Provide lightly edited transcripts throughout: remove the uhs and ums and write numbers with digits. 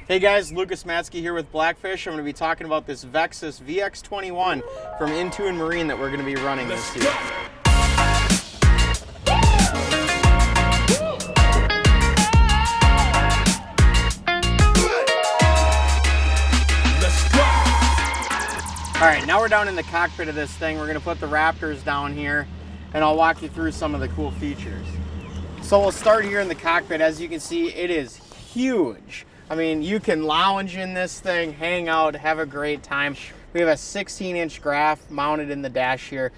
Hey guys, Lucas Matzke here with Blackfish. I'm going to be talking about this Vexus VX21 from Intuit Marine that we're going to be running this year. Alright, now we're down in the cockpit of this thing. We're going to put the Raptors down here and I'll walk you through some of the cool features. So we'll start here in the cockpit. As you can see, it is huge. I mean, you can lounge in this thing, hang out, have a great time. We have a 16-inch graph mounted in the dash here.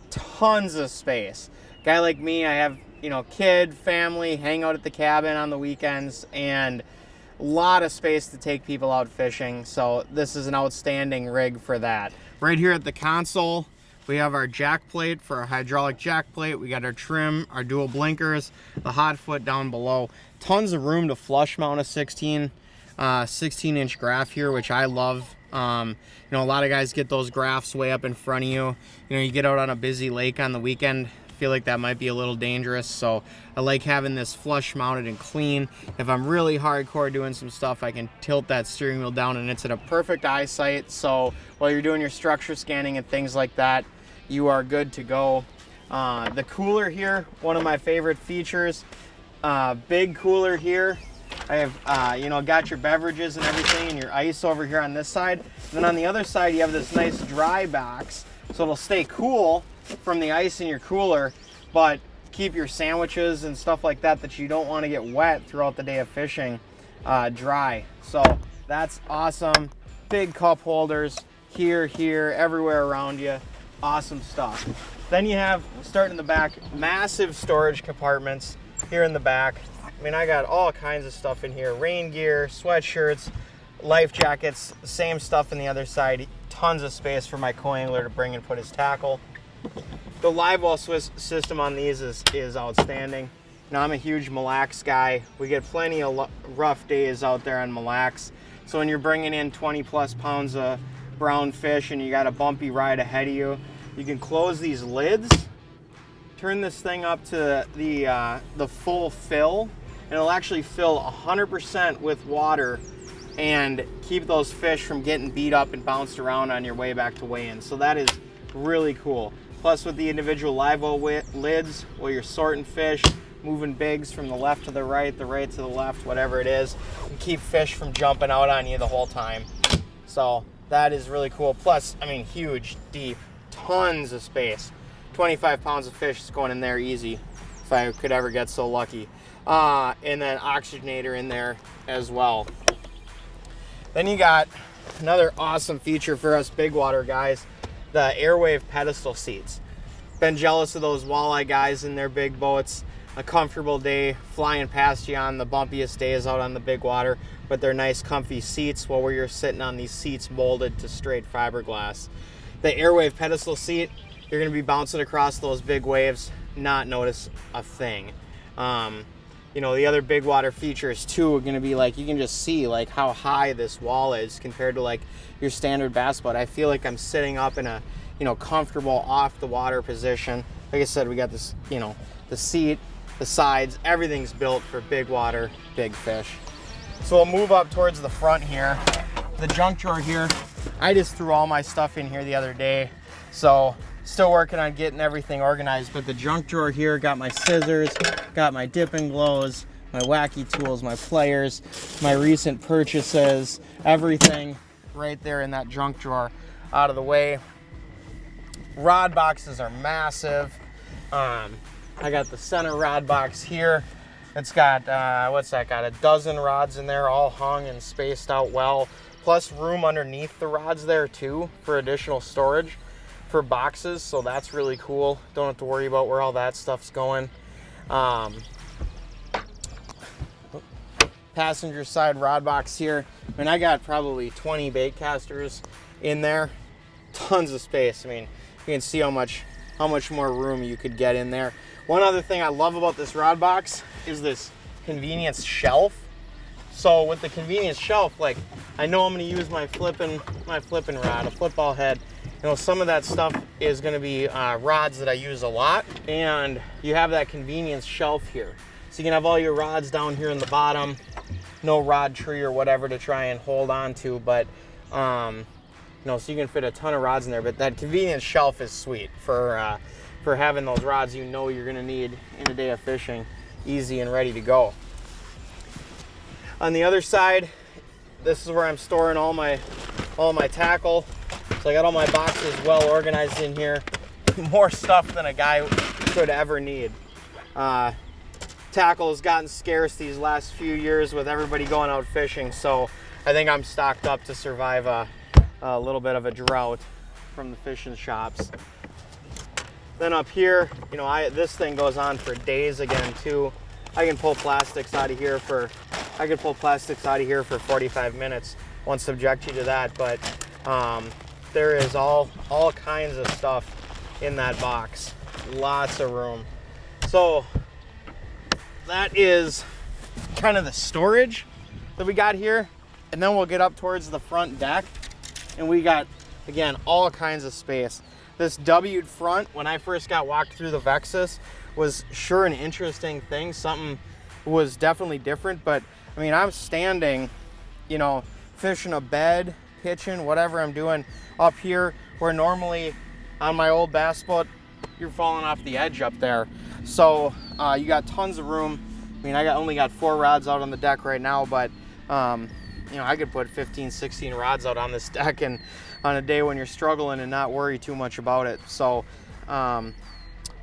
Tons of space. Guy like me, I have, kid, family, hang out at the cabin on the weekends, and a lot of space to take people out fishing. So this is an outstanding rig for that. Right here at the console, we have our jack plate for our hydraulic jack plate. We got our trim, our dual blinkers, the hot foot down below. Tons of room to flush mount a 16-inch graph here, which I love. A lot of guys get those graphs way up in front of you. You get out on a busy lake on the weekend, feel like that might be a little dangerous. So I like having this flush mounted and clean. If I'm really hardcore doing some stuff, I can tilt that steering wheel down and it's at a perfect eyesight. So while you're doing your structure scanning and things like that, you are good to go. The cooler here, one of my favorite features. Big cooler here. I have, got your beverages and everything and your ice over here on this side. And then on the other side, you have this nice dry box. So it'll stay cool from the ice in your cooler, but keep your sandwiches and stuff like that you don't want to get wet throughout the day of fishing dry. So that's awesome. Big cup holders here, everywhere around you. Awesome stuff. Then you have, starting in the back, massive storage compartments here in the back. I mean, I got all kinds of stuff in here. Rain gear, sweatshirts, life jackets, same stuff on the other side. Tons of space for my co-angler to bring and put his tackle. The live well system on these is outstanding. Now, I'm a huge Mille Lacs guy. We get plenty of rough days out there on Mille Lacs. So when you're bringing in 20 plus pounds of brown fish and you got a bumpy ride ahead of you, you can close these lids, turn this thing up to the full fill, and it'll actually fill 100% with water and keep those fish from getting beat up and bounced around on your way back to weigh-in. So that is really cool. Plus, with the individual live well lids, while you're sorting fish, moving bigs from the left to the right to the left, whatever it is, and keep fish from jumping out on you the whole time. So that is really cool. Plus, I mean, huge, deep, tons of space. 25 pounds of fish is going in there easy, if I could ever get so lucky. And then oxygenator in there as well. Then you got another awesome feature for us big water guys, the Airwave pedestal seats. Been jealous of those walleye guys in their big boats. A comfortable day flying past you on the bumpiest days out on the big water, but they're nice comfy seats while you're sitting on these seats molded to straight fiberglass. The Airwave pedestal seat, you're going to be bouncing across those big waves, not notice a thing. The other big water features too are going to be like, you can just see like how high this wall is compared to like your standard bass boat. I feel like I'm sitting up in a, comfortable off the water position. Like I said, we got this, the seat, the sides, everything's built for big water, big fish. So we'll move up towards the front here. The junk drawer here, I just threw all my stuff in here the other day. So still working on getting everything organized, but the junk drawer here got my scissors, got my dipping glows, my wacky tools, my pliers, my recent purchases, everything right there in that junk drawer out of the way. Rod boxes are massive. I got the center rod box here. It's got, got a dozen rods in there, all hung and spaced out well, plus room underneath the rods there too for additional storage for boxes, so that's really cool. Don't have to worry about where all that stuff's going. Passenger side rod box here. I mean, I got probably 20 bait casters in there. Tons of space. I mean, you can see how much more room you could get in there. One other thing I love about this rod box is this convenience shelf. So with the convenience shelf, like, I know I'm going to use my flipping rod, a football head. Some of that stuff is going to be rods that I use a lot, and you have that convenience shelf here. So you can have all your rods down here in the bottom. no rod tree or whatever to try and hold on to, but you know, so you can fit a ton of rods in there. But that convenience shelf is sweet for having those rods you know you're gonna need in a day of fishing, easy and ready to go. On the other side, this is where I'm storing all my tackle. So I got all my boxes well organized in here. More stuff than a guy could ever need. Tackle has gotten scarce these last few years with everybody going out fishing, so I think I'm stocked up to survive a little bit of a drought from the fishing shops. Then up here, you know, this thing goes on for days again too. I can pull plastics out of here for 45 minutes. Won't subject you to that, but there is all kinds of stuff in that box. Lots of room. So that is kind of the storage that we got here, and then we'll get up towards the front deck, and we got, again, all kinds of space. This W'd front, when I first got walked through the Vexus, was sure an interesting thing. Something was definitely different, but I mean, I'm standing, you know, fishing a bed, pitching, whatever I'm doing up here, where normally on my old bass boat, you're falling off the edge up there. So you got tons of room. I mean, I only got 4 rods out on the deck right now, but you know, I could put 15, 16 rods out on this deck, and on a day when you're struggling, and not worry too much about it. So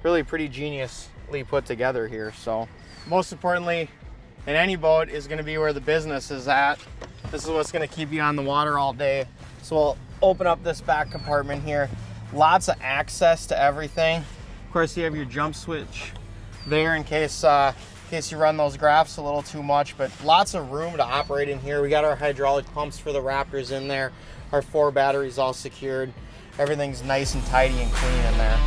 really pretty geniusly put together here. So most importantly, in any boat is going to be where the business is at. This is what's going to keep you on the water all day. So we'll open up this back compartment here. Lots of access to everything. Of course, you have your jump switch there in case you run those graphs a little too much, but lots of room to operate in here. We got our hydraulic pumps for the Raptors in there. Our 4 batteries all secured. Everything's nice and tidy and clean in there.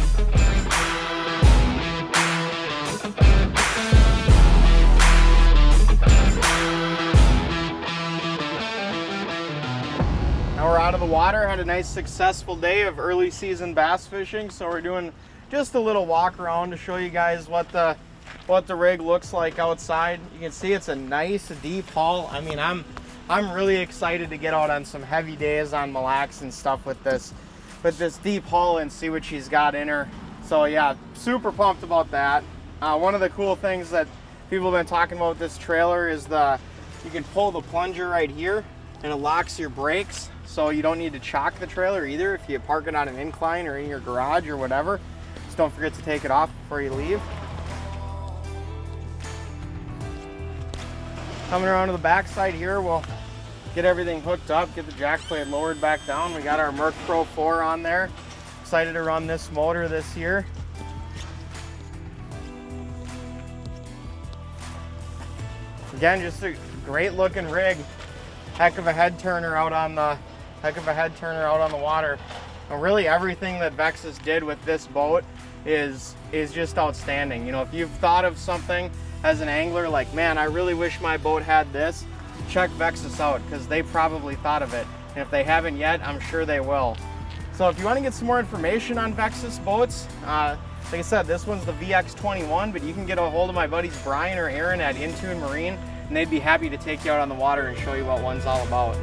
Now we're out of the water, had a nice successful day of early season bass fishing, so we're doing just a little walk around to show you guys what the rig looks like outside. You can see it's a nice deep hull. I mean, I'm really excited to get out on some heavy days on Mille Lacs and stuff with this deep hull and see what she's got in her. So yeah, super pumped about that. One of the cool things that people have been talking about with this trailer is you can pull the plunger right here and it locks your brakes, so you don't need to chock the trailer either if you park it on an incline or in your garage or whatever. Just don't forget to take it off before you leave. Coming around to the back side here, we'll get everything hooked up, get the jack plate lowered back down. We got our Merc Pro 4 on there. Excited to run this motor this year. Again, just a great looking rig. Heck of a head turner out on the water. And really everything that Vexus did with this boat is just outstanding. You know, if you've thought of something as an angler like, man, I really wish my boat had this, check Vexus out, because they probably thought of it. And if they haven't yet, I'm sure they will. So if you want to get some more information on Vexus boats, like I said, this one's the VX21, but you can get a hold of my buddies Brian or Aaron at Intune Marine, and they'd be happy to take you out on the water and show you what one's all about.